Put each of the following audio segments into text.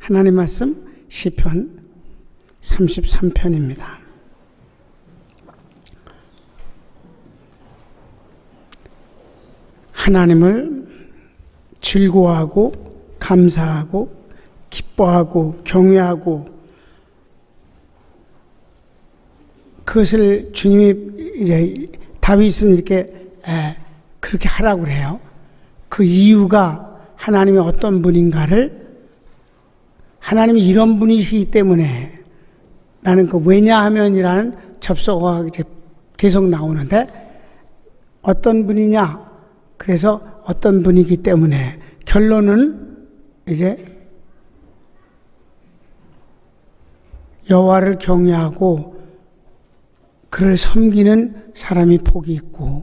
하나님 말씀 시편 33편입니다. 하나님을 즐거워하고 감사하고 기뻐하고 경외하고 그것을 주님이 이제 다윗은 이렇게 그렇게 하라고 그래요. 그 이유가 하나님이 어떤 분인가를 하나님이 이런 분이시기 때문에 나는 그 왜냐하면이라는 접속어가 이제 계속 나오는데 어떤 분이냐? 그래서 어떤 분이기 때문에 결론은 이제 여호와를 경외하고 그를 섬기는 사람이 복이 있고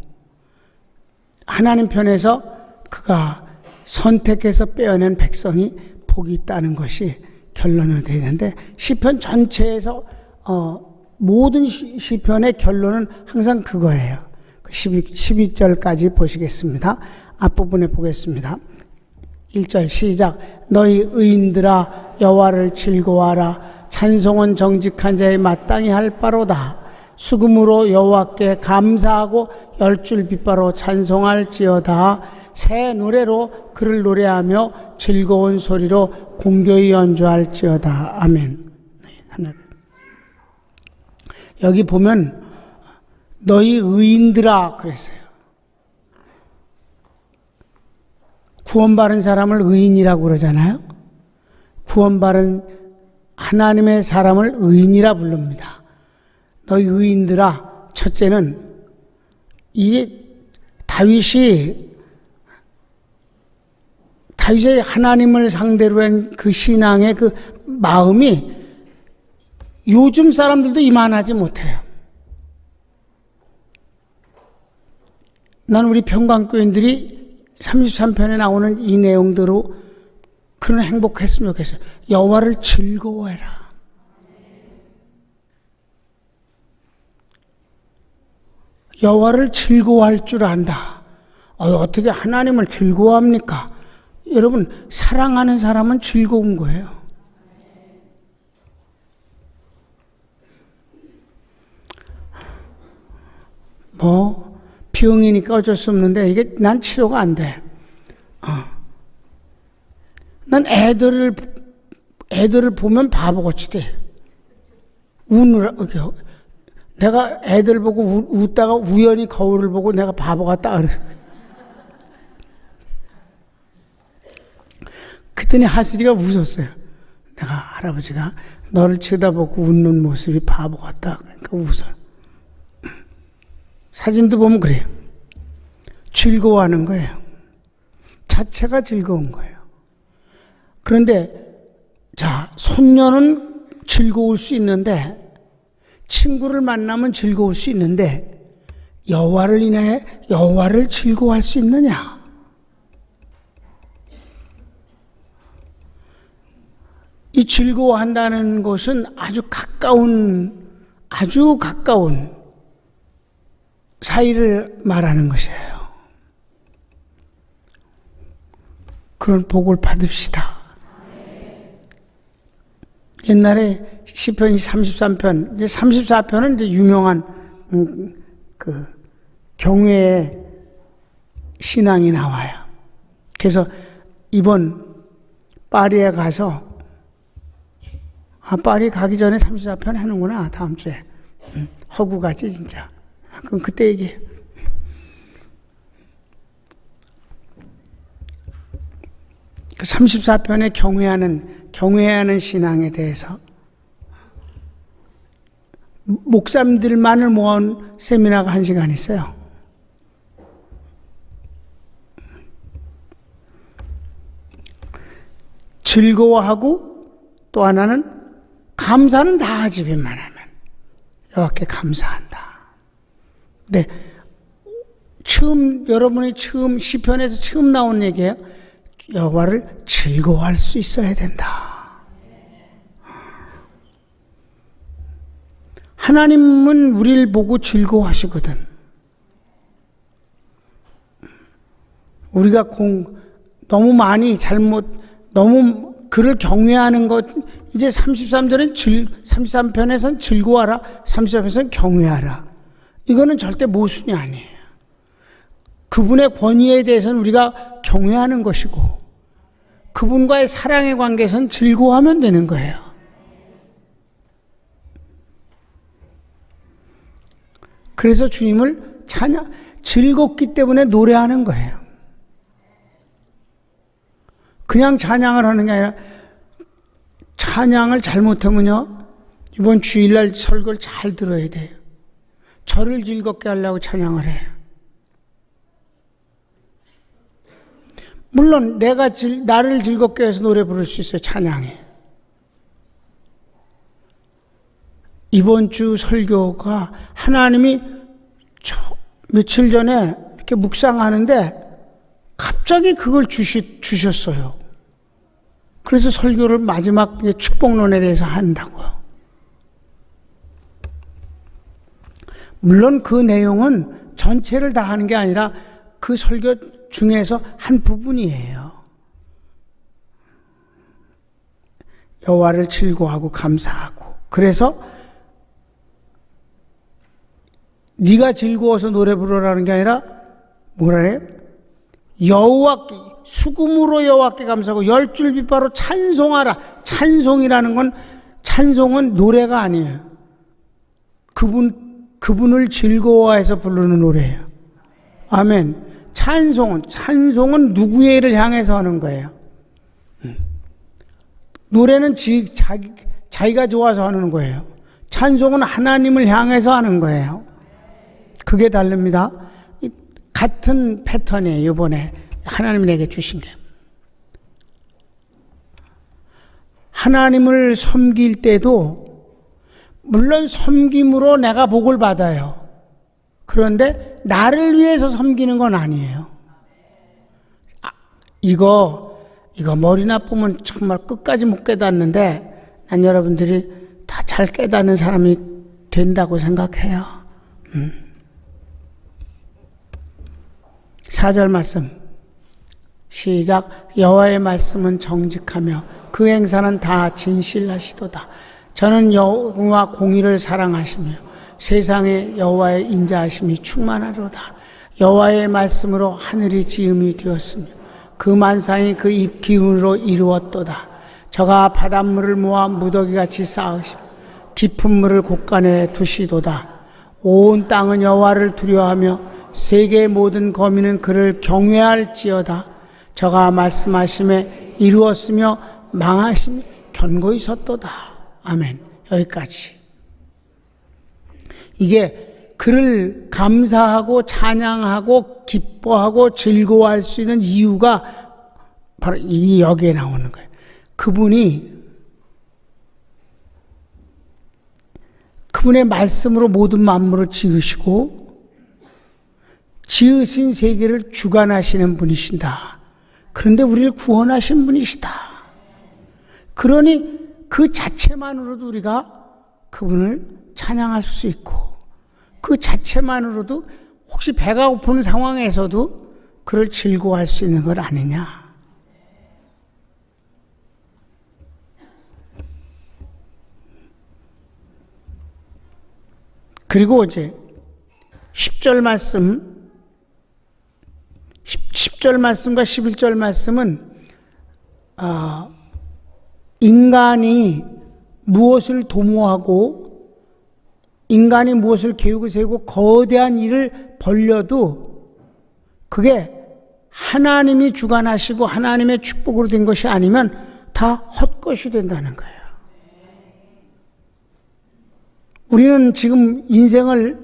하나님 편에서 그가 선택해서 빼어낸 백성이 복이 있다는 것이 결론이 되는데 시편 전체에서 모든 시편의 결론은 항상 그거예요. 12절까지 보시겠습니다. 앞부분에 보겠습니다. 1절 시작. 너희 의인들아 여호와를 즐거워하라. 찬송은 정직한 자의 마땅히 할 바로다. 수금으로 여호와께 감사하고 열줄 빗바로 찬송할지어다. 새 노래로 그를 노래하며 즐거운 소리로 공교히 연주할지어다. 아멘. 여기 보면 너희 의인들아 그랬어요. 구원받은 사람을 의인이라고 그러잖아요. 구원받은 하나님의 사람을 의인이라 부릅니다. 너희 의인들아, 첫째는 이게 다윗의 하나님을 상대로 한 그 신앙의 그 마음이 요즘 사람들도 이만하지 못해요. 난 우리 평강교인들이 33편에 나오는 이 내용대로 그런 행복했으면 좋겠어요. 여호와를 즐거워해라. 여호와를 즐거워할 줄 안다. 어떻게 하나님을 즐거워합니까? 여러분, 사랑하는 사람은 즐거운 거예요. 병이니까 어쩔 수 없는데 이게 난 치료가 안 돼. 난 애들을 보면 바보같이 돼. 내가 애들 보고 웃다가 우연히 거울을 보고 내가 바보 같다 그랬어. 그랬더니 하슬이가 웃었어요. 내가 할아버지가 너를 쳐다보고 웃는 모습이 바보 같다. 그러니까 웃어. 사진도 보면 그래요. 즐거워하는 거예요. 자체가 즐거운 거예요. 그런데 손녀는 즐거울 수 있는데 친구를 만나면 즐거울 수 있는데 여호와를 인해 여호와를 즐거워할 수 있느냐? 이 즐거워한다는 것은 아주 가까운 사이를 말하는 것이에요. 그런 복을 받읍시다. 옛날에 시편이 33편, 이제 34편은 이제 유명한 그 경외의 신앙이 나와요. 그래서 이번 파리에 가서 파리 가기 전에 34편 하는구나. 다음 주에 허구 가지 진짜. 그럼 그때 얘기해. 그 34편에 경외하는 신앙에 대해서 목사님들만을 모은 세미나가 1시간 있어요. 즐거워하고 또 하나는 감사는 다 하지 웬만하면 여호와께 감사한다. 네, 여러분이 시편에서 처음 나온 얘기예요. 여호와를 즐거워할 수 있어야 된다. 하나님은 우리를 보고 즐거워하시거든. 우리가 너무 그를 경외하는 것, 이제 33절은 33편에선 즐거워하라, 34편에선 경외하라. 이거는 절대 모순이 아니에요. 그분의 권위에 대해서는 우리가 경외하는 것이고, 그분과의 사랑의 관계에서는 즐거워하면 되는 거예요. 그래서 주님을 즐겁기 때문에 노래하는 거예요. 그냥 찬양을 하는 게 아니라, 찬양을 잘못하면요, 이번 주일날 설교를 잘 들어야 돼요. 저를 즐겁게 하려고 찬양을 해요. 물론 나를 즐겁게 해서 노래 부를 수 있어요. 찬양에. 이번 주 설교가 하나님이 며칠 전에 이렇게 묵상하는데 갑자기 그걸 주셨어요. 그래서 설교를 마지막 축복론에 대해서 한다고요. 물론 그 내용은 전체를 다 하는 게 아니라 그 설교 중에서 한 부분이에요. 여호와를 즐거워하고 감사하고. 그래서 네가 즐거워서 노래 부르라는 게 아니라 뭐라 해요? 여호와께, 수금으로 여호와께 감사하고 열줄 빛바로 찬송하라. 찬송은 노래가 아니에요. 그분을 즐거워해서 부르는 노래예요. 아멘. 찬송은 누구를 향해서 하는 거예요. 노래는 자기가 좋아서 하는 거예요. 찬송은 하나님을 향해서 하는 거예요. 그게 다릅니다. 같은 패턴이에요. 이번에 하나님이 내게 주신 게. 하나님을 섬길 때도 물론 섬김으로 내가 복을 받아요. 그런데 나를 위해서 섬기는 건 아니에요. 이거 머리 나쁘면 정말 끝까지 못 깨닫는데 난 여러분들이 다 잘 깨닫는 사람이 된다고 생각해요. 4절 말씀 시작. 여호와의 말씀은 정직하며 그 행사는 다 진실하시도다. 저는 여호와 공의를 사랑하시며 세상에 여호와의 인자하심이 충만하로다. 여호와의 말씀으로 하늘이 지음이 되었으며 그 만상이 그 입 기운으로 이루었도다. 저가 바닷물을 모아 무더기같이 쌓으시며 깊은 물을 곳간에 두시도다. 온 땅은 여호와를 두려워하며 세계의 모든 거민은 그를 경외할지어다. 저가 말씀하심에 이루었으며 망하심이 견고히 섰도다. 아멘. 여기까지. 이게 그를 감사하고 찬양하고 기뻐하고 즐거워할 수 있는 이유가 바로 여기에 나오는 거예요. 그분의 말씀으로 모든 만물을 지으시고 지으신 세계를 주관하시는 분이신다. 그런데 우리를 구원하신 분이시다. 그러니 그 자체만으로도 우리가 그분을 찬양할 수 있고 그 자체만으로도 혹시 배가 고픈 상황에서도 그를 즐거워할 수 있는 것 아니냐. 그리고 이제 10절 말씀과 11절 말씀은 인간이 무엇을 도모하고 인간이 무엇을 계획을 세우고 거대한 일을 벌려도 그게 하나님이 주관하시고 하나님의 축복으로 된 것이 아니면 다 헛것이 된다는 거예요. 우리는 지금 인생을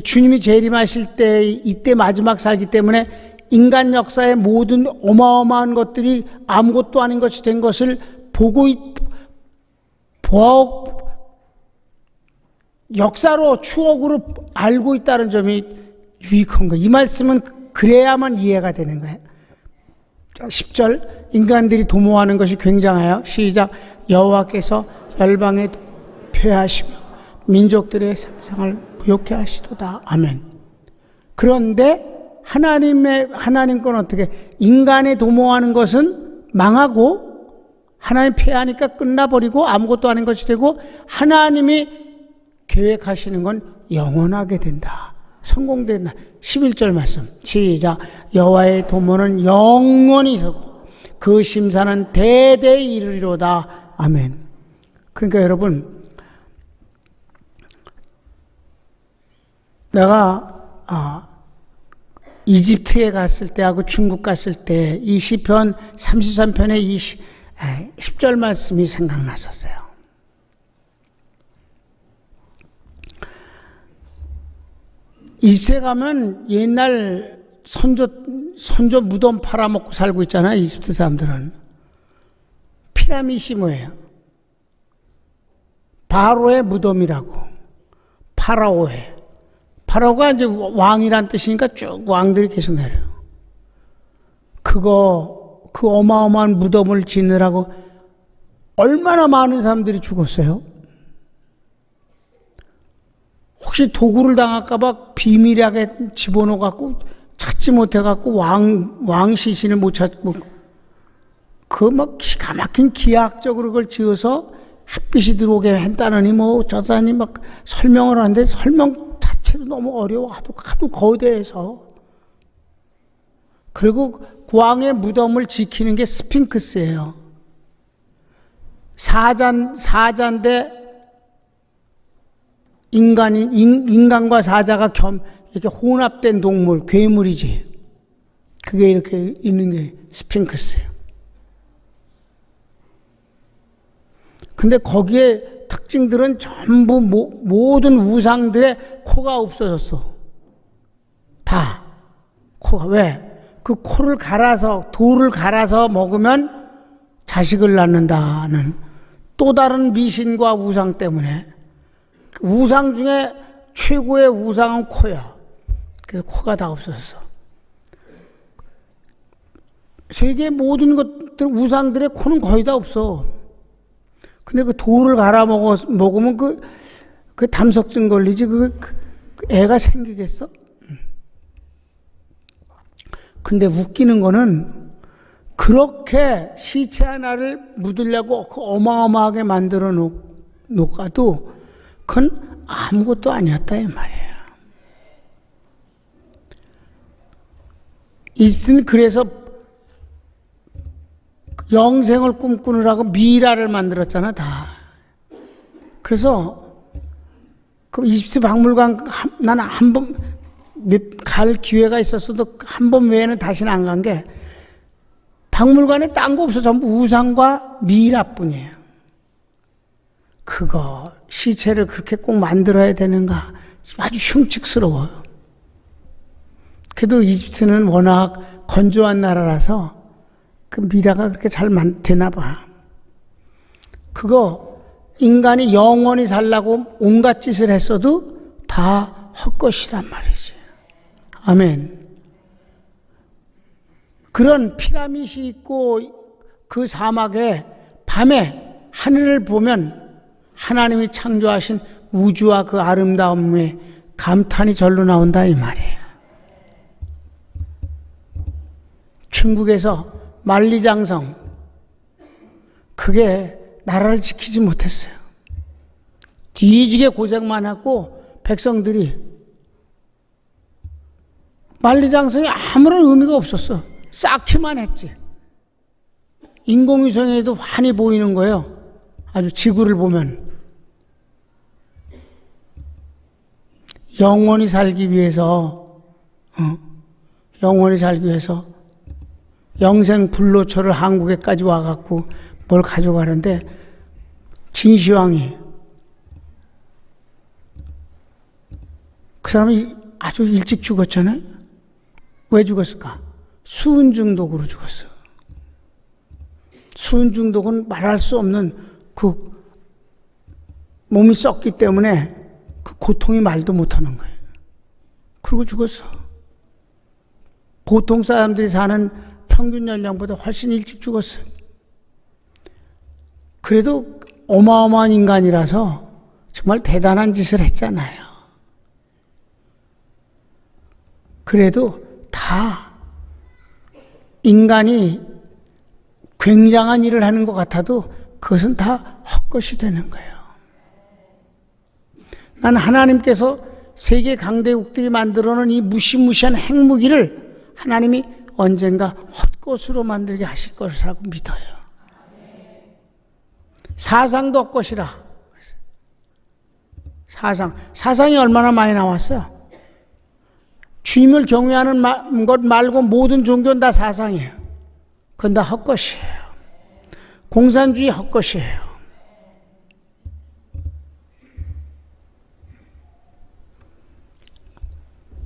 주님이 재림하실 때 이때 마지막 살기 때문에 인간 역사의 모든 어마어마한 것들이 아무것도 아닌 것이 된 것을 역사로 추억으로 알고 있다는 점이 유익한 거예요. 이 말씀은 그래야만 이해가 되는 거예요. 10절 인간들이 도모하는 것이 굉장해요. 시작. 여호와께서 열방에 폐하시며 민족들의 상상을 부욕해 하시도다. 아멘. 그런데 하나님 건 어떻게 인간의 도모하는 것은 망하고 하나님 폐하니까 끝나버리고 아무것도 아닌 것이 되고, 하나님이 계획하시는 건 영원하게 된다. 성공된다. 11절 말씀 시작. 여호와의 도모는 영원히 서고 그 심사는 대대에 이르리로다. 아멘. 그러니까 여러분, 내가 이집트에 갔을 때하고 중국 갔을 때 이 시편 33편의 10절 말씀이 생각났었어요. 이집트에 가면 옛날 선조 무덤 팔아먹고 살고 있잖아요. 이집트 사람들은. 피라미드이 뭐예요? 바로의 무덤이라고. 파라오의. 파라오가 이제 왕이란 뜻이니까 쭉 왕들이 계속 내려요. 그 어마어마한 무덤을 짓느라고 얼마나 많은 사람들이 죽었어요? 혹시 도구를 당할까봐 비밀하게 집어넣어갖고 찾지 못해갖고 왕 시신을 못 찾고, 막 기가 막힌 기하학적으로 그걸 지어서 햇빛이 들어오게 했다느니 저다니 막 설명을 하는데 설명 자체도 너무 어려워. 하도 거대해서. 그리고 왕의 무덤을 지키는 게 스핑크스예요. 사자인데 인간과 사자가 이렇게 혼합된 동물, 괴물이지. 그게 이렇게 있는 게 스핑크스예요. 근데 거기에 특징들은 전부 모든 우상들의 코가 없어졌어. 다. 코가. 왜? 그 코를 돌을 갈아서 먹으면 자식을 낳는다는 또 다른 미신과 우상 때문에. 우상 중에 최고의 우상은 코야. 그래서 코가 다 없어졌어. 세계 모든 것들, 우상들의 코는 거의 다 없어. 근데 그 돌을 갈아 먹으면 그 담석증 걸리지. 애가 생기겠어? 근데 웃기는 거는 그렇게 시체 하나를 묻으려고 어마어마하게 만들어 놓아도 그건 아무것도 아니었다 이 말이에요. 이집트는 그래서 영생을 꿈꾸느라고 미라를 만들었잖아 다. 그래서 그 이집트 박물관 나는 한 번 갈 기회가 있었어도 한 번 외에는 다시는 안 간 게, 박물관에 딴 거 없어. 전부 우상과 미라뿐이에요. 그거 시체를 그렇게 꼭 만들어야 되는가? 아주 흉측스러워요. 그래도 이집트는 워낙 건조한 나라라서 그 미라가 그렇게 잘 되나 봐. 그거 인간이 영원히 살라고 온갖 짓을 했어도 다 헛것이란 말이지. 아멘. 그런 피라미드이 있고 그 사막에 밤에 하늘을 보면 하나님이 창조하신 우주와 그 아름다움에 감탄이 절로 나온다 이 말이에요. 중국에서 만리장성, 그게 나라를 지키지 못했어요. 뒤지게 고생만 하고 백성들이, 만리장성이 아무런 의미가 없었어. 쌓기만 했지. 인공위성에도 환히 보이는 거예요. 아주 지구를 보면. 영원히 살기 위해서 영생 불로초를 한국에까지 와갖고 뭘 가져가는데, 진시황이, 그 사람이 아주 일찍 죽었잖아요. 왜 죽었을까? 수은 중독으로 죽었어. 수은 중독은 말할 수 없는 그 몸이 썩기 때문에 그 고통이 말도 못하는 거예요. 그러고 죽었어. 보통 사람들이 사는 평균 연령보다 훨씬 일찍 죽었어. 그래도 어마어마한 인간이라서 정말 대단한 짓을 했잖아요. 그래도 다 인간이 굉장한 일을 하는 것 같아도 그것은 다 헛것이 되는 거예요. 난 하나님께서 세계 강대국들이 만들어 놓은 이 무시무시한 핵무기를 하나님이 언젠가 헛것으로 만들게 하실 것이라고 믿어요. 사상도 헛것이라. 사상이 얼마나 많이 나왔어요? 주님을 경외하는 것 말고 모든 종교는 다 사상이에요. 그건 다 헛것이에요. 공산주의 헛것이에요.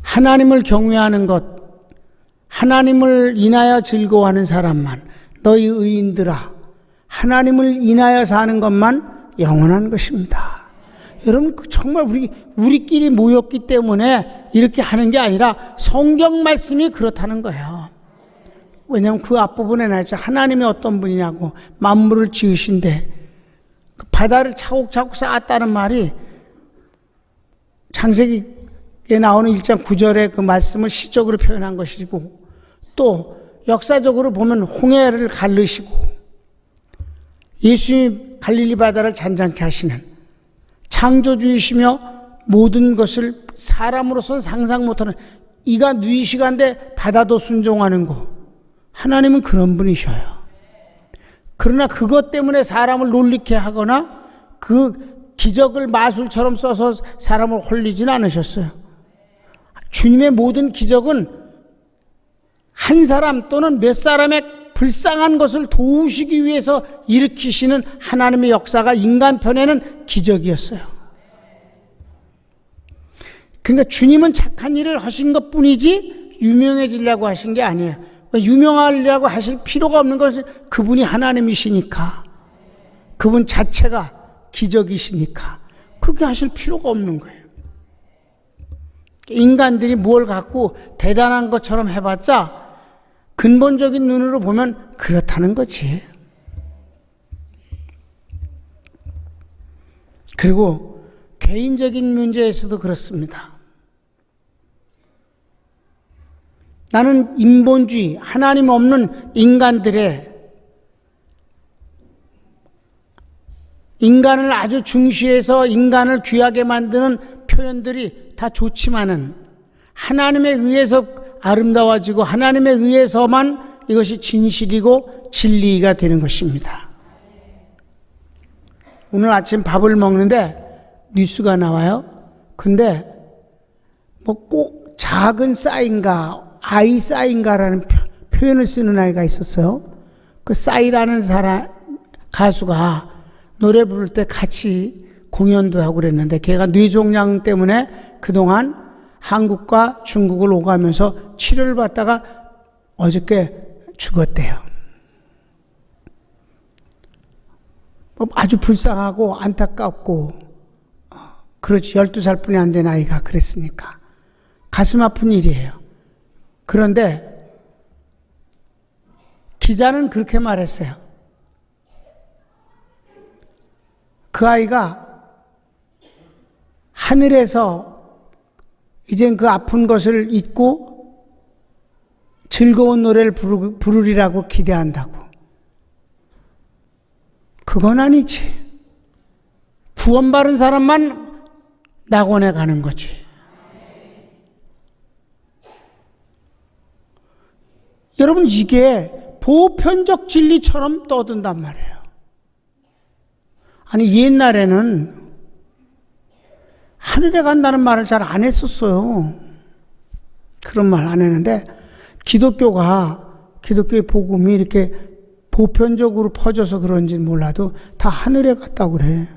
하나님을 경외하는 것, 하나님을 인하여 즐거워하는 사람만, 너희 의인들아, 하나님을 인하여 사는 것만 영원한 것입니다. 여러분, 정말 우리끼리 모였기 때문에 이렇게 하는 게 아니라 성경 말씀이 그렇다는 거예요. 왜냐하면 그 앞부분에 나죠. 하나님이 어떤 분이냐고, 만물을 지으신데 그 바다를 차곡차곡 쌓았다는 말이 창세기에 나오는 1장 9절의 그 말씀을 시적으로 표현한 것이고, 또 역사적으로 보면 홍해를 가르시고 예수님이 갈릴리 바다를 잔잔케 하시는 창조주이시며 모든 것을 사람으로서는 상상 못하는, 이가 누이시간데 바다도 순종하는 거, 하나님은 그런 분이셔요. 그러나 그것 때문에 사람을 놀리게 하거나 그 기적을 마술처럼 써서 사람을 홀리지는 않으셨어요. 주님의 모든 기적은 한 사람 또는 몇 사람의 불쌍한 것을 도우시기 위해서 일으키시는 하나님의 역사가 인간 편에는 기적이었어요. 그러니까 주님은 착한 일을 하신 것 뿐이지 유명해지려고 하신 게 아니에요. 유명하려고 하실 필요가 없는 것은 그분이 하나님이시니까, 그분 자체가 기적이시니까 그렇게 하실 필요가 없는 거예요. 인간들이 뭘 갖고 대단한 것처럼 해봤자 근본적인 눈으로 보면 그렇다는 거지. 그리고 개인적인 문제에서도 그렇습니다. 나는 인본주의, 하나님 없는 인간을 아주 중시해서 인간을 귀하게 만드는 표현들이 다 좋지만은 하나님에 의해서 아름다워지고 하나님에 의해서만 이것이 진실이고 진리가 되는 것입니다. 오늘 아침 밥을 먹는데 뉴스가 나와요. 근데 뭐 꼭 작은 싸인가 아이 싸인가라는 표현을 쓰는 아이가 있었어요. 그 싸이라는 가수가 노래 부를 때 같이 공연도 하고 그랬는데, 걔가 뇌종양 때문에 그동안 한국과 중국을 오가면서 치료를 받다가 어저께 죽었대요. 아주 불쌍하고 안타깝고, 그렇지, 12살뿐이 안 된 아이가 그랬으니까 가슴 아픈 일이에요. 그런데 기자는 그렇게 말했어요. 그 아이가 하늘에서 이젠 그 아픈 것을 잊고 즐거운 노래를 부르리라고 기대한다고. 그건 아니지. 구원받은 사람만 낙원에 가는 거지. 여러분, 이게 보편적 진리처럼 떠든단 말이에요. 아니, 옛날에는 하늘에 간다는 말을 잘 안 했었어요. 그런 말 안 했는데, 기독교의 복음이 이렇게 보편적으로 퍼져서 그런지는 몰라도 다 하늘에 갔다고 그래.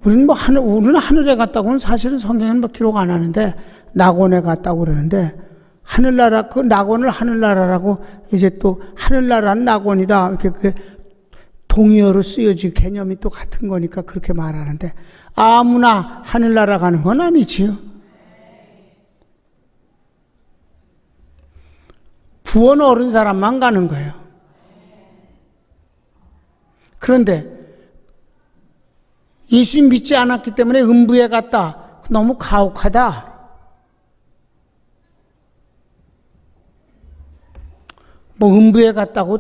우리는 하늘에 갔다고는 사실은 성경에는 뭐 기록 안 하는데, 낙원에 갔다고 그러는데, 하늘나라, 그 낙원을 하늘나라라고, 이제 또 하늘나라는 낙원이다, 이렇게 동의어로 쓰여진 개념이 또 같은 거니까 그렇게 말하는데, 아무나 하늘나라 가는 건 아니지요. 구원 얻은 사람만 가는 거예요. 그런데 예수 믿지 않았기 때문에 음부에 갔다. 너무 가혹하다. 뭐 음부에 갔다고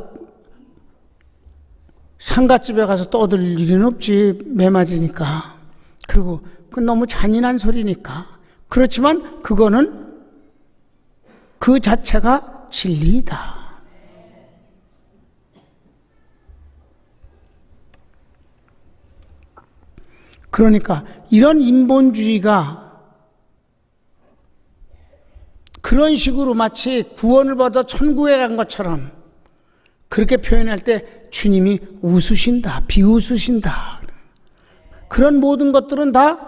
상갓집에 가서 떠들 일은 없지, 매 맞으니까. 그리고 그건 너무 잔인한 소리니까. 그렇지만 그거는 그 자체가 진리이다. 그러니까 이런 인본주의가 그런 식으로 마치 구원을 받아 천국에 간 것처럼 그렇게 표현할 때 주님이 웃으신다, 비웃으신다. 그런 모든 것들은 다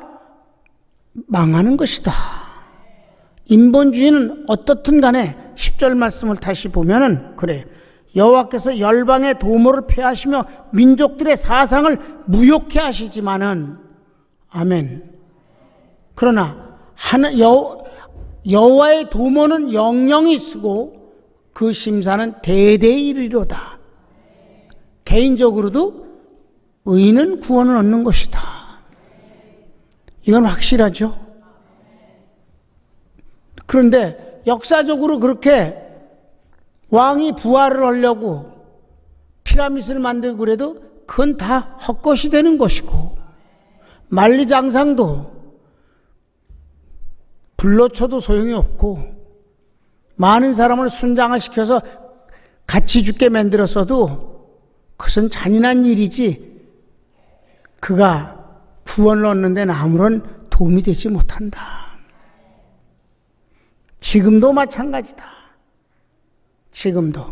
망하는 것이다. 인본주의는 어떻든 간에 10절 말씀을 다시 보면은 그래. 여호와께서 열방의 도모를 폐하시며 민족들의 사상을 무욕케 하시지만은 아멘. 그러나 여호와의 도모는 영영이 쓰고 그 심사는 대대에 이르리로다. 개인적으로도 의인은 구원을 얻는 것이다. 이건 확실하죠. 그런데 역사적으로 그렇게 왕이 부활을 하려고 피라미드를 만들고 그래도 그건 다 헛것이 되는 것이고, 만리장성도 불러쳐도 소용이 없고, 많은 사람을 순장을 시켜서 같이 죽게 만들었어도 그것은 잔인한 일이지 그가 구원을 얻는 데는 아무런 도움이 되지 못한다. 지금도 마찬가지다. 지금도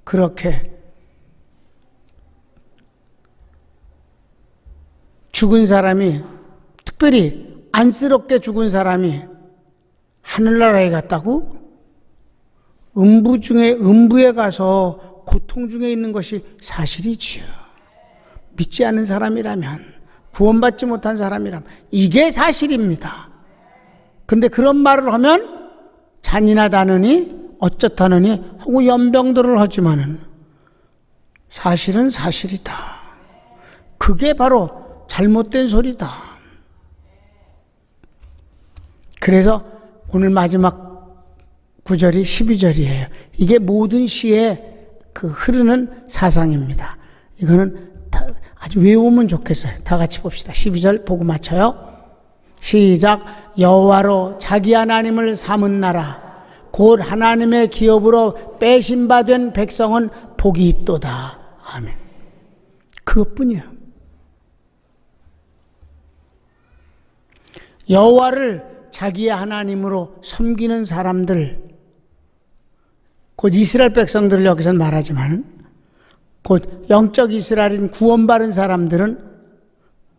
그렇게 죽은 사람이, 특별히 안쓰럽게 죽은 사람이 하늘나라에 갔다고? 음부에 가서 고통 중에 있는 것이 사실이지요. 믿지 않는 사람이라면, 구원받지 못한 사람이라면 이게 사실입니다. 근데 그런 말을 하면 잔인하다느니 어쩌다느니 하고 연병들을 하지만은 사실은 사실이다. 그게 바로 잘못된 소리다. 그래서 오늘 마지막 구절이 12절이에요. 이게 모든 시에 그 흐르는 사상입니다. 이거는 아주 외우면 좋겠어요. 다 같이 봅시다. 12절 보고 맞춰요. 시작. 여호와로 자기 하나님을 삼은 나라 곧 하나님의 기업으로 빼신바된 백성은 복이 있도다. 아멘. 그것뿐이에요. 여호와를 자기의 하나님으로 섬기는 사람들, 곧 이스라엘 백성들을 여기서 말하지만 곧 영적 이스라엘인 구원받은 사람들은,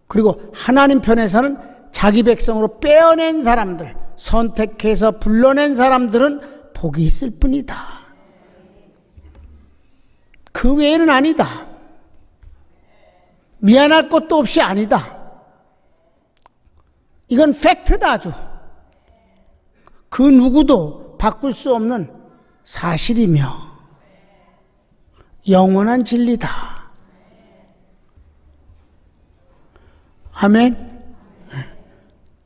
그리고 하나님 편에서는 자기 백성으로 빼어낸 사람들, 선택해서 불러낸 사람들은 복이 있을 뿐이다. 그 외에는 아니다. 미안할 것도 없이 아니다. 이건 팩트다. 아주 그 누구도 바꿀 수 없는 사실이며 영원한 진리다. 아멘.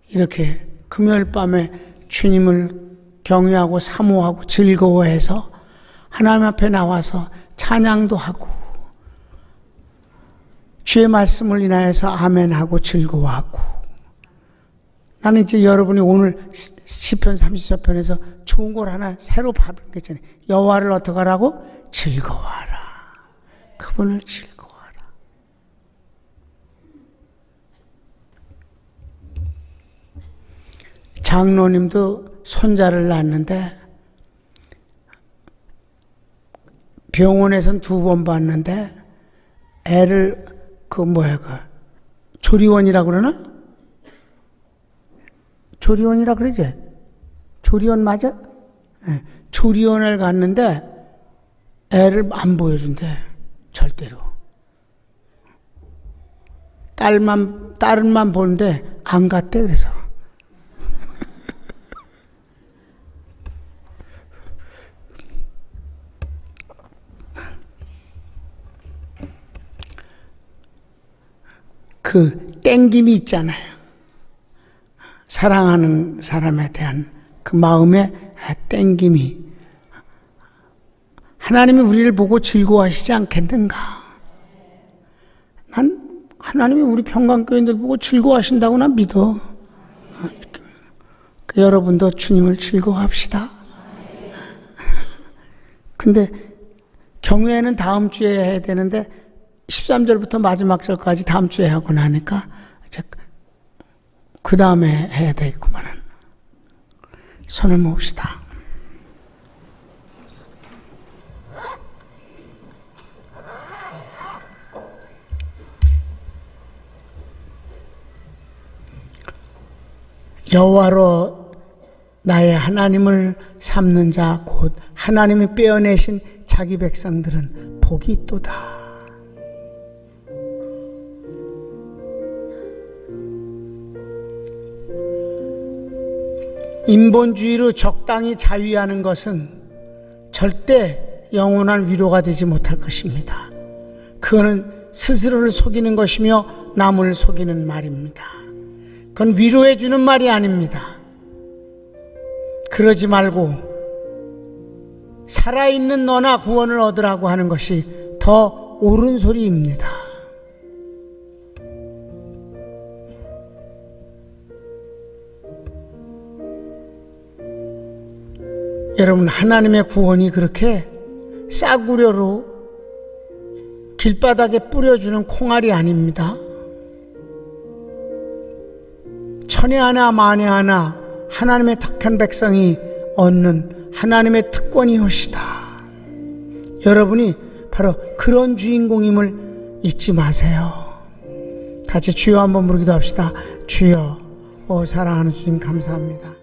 이렇게 금요일 밤에 주님을 경외하고 사모하고 즐거워해서 하나님 앞에 나와서 찬양도 하고 주의 말씀을 인하여서 아멘하고 즐거워하고, 나는 이제 여러분이 오늘 시편 34편에서 좋은 걸 하나 새로 받은 게 있잖아요. 여호와를 어떻게 하라고? 즐거워하라. 그분을 즐거워하라. 장로님도 손자를 낳았는데 병원에선 2번 봤는데 애를 조리원이라고 그러나? 조리원이라 그러지? 조리원 맞아? 네. 조리원을 갔는데 애를 안 보여준대. 절대로. 딸만 보는데 안 갔대. 그래서 그 땡김이 있잖아요. 사랑하는 사람에 대한 그 마음의 땡김이, 하나님이 우리를 보고 즐거워하시지 않겠는가? 하나님이 우리 평강교인들 보고 즐거워하신다고 난 믿어. 여러분도 주님을 즐거워합시다. 근데 경외는 다음 주에 해야 되는데 13절부터 마지막 절까지 다음 주에 하고 나니까 이제 그 다음에 해야 되겠구만. 손을 모읍시다. 여호와로 나의 하나님을 삼는 자 곧 하나님이 빼어내신 자기 백성들은 복이 있도다. 인본주의로 적당히 자위하는 것은 절대 영원한 위로가 되지 못할 것입니다. 그거는 스스로를 속이는 것이며 남을 속이는 말입니다. 그건 위로해 주는 말이 아닙니다. 그러지 말고 살아있는 너나 구원을 얻으라고 하는 것이 더 옳은 소리입니다. 여러분, 하나님의 구원이 그렇게 싸구려로 길바닥에 뿌려주는 콩알이 아닙니다. 천에 하나 만에 하나 하나님의 택한 백성이 얻는 하나님의 특권이옵시다. 여러분이 바로 그런 주인공임을 잊지 마세요. 같이 주여 한번 부르기도 합시다. 주여, 오 사랑하는 주님 감사합니다.